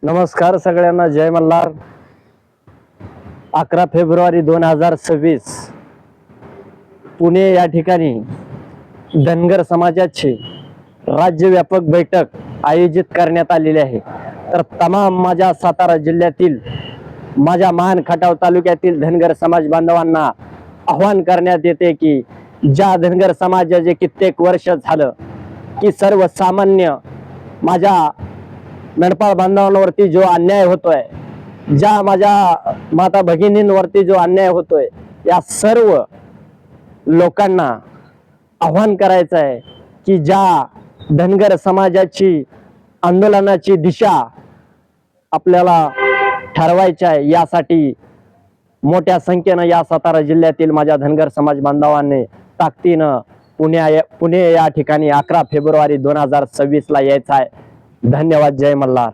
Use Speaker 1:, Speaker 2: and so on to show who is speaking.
Speaker 1: नमस्कार सगळ्यांना, जय मल्हार। 11 फेब्रुवारी 2026 पुणे या ठिकाणी धनगर समाजाची राज्यव्यापक बैठक आयोजित करण्यात आलेली आहे। तर तमाम माझ्या सातारा जिल्ह्यातील, माझ्या महान खटाव तालुक्यातील धनगर समाज बांधवांना आवाहन करण्यात येते की ज्या धनगर समाजाचे कित्येक वर्ष झालं की सर्वसामान्य माझ्या मेंढपाळ बांधवांवरती जो अन्याय होतोय, ज्या माझ्या माता भगिनींवरती जो अन्याय होतोय, या सर्व लोकांना आव्हान करायचं आहे की ज्या धनगर समाजाची आंदोलनाची दिशा आपल्याला ठरवायची आहे, यासाठी मोठ्या संख्येनं या सातारा जिल्ह्यातील माझ्या धनगर समाज बांधवांनी ताकदीनं पुणे या ठिकाणी 11 फेब्रुवारी 2026 ला यायचं आहे। धन्यवाद। जय मल्हार।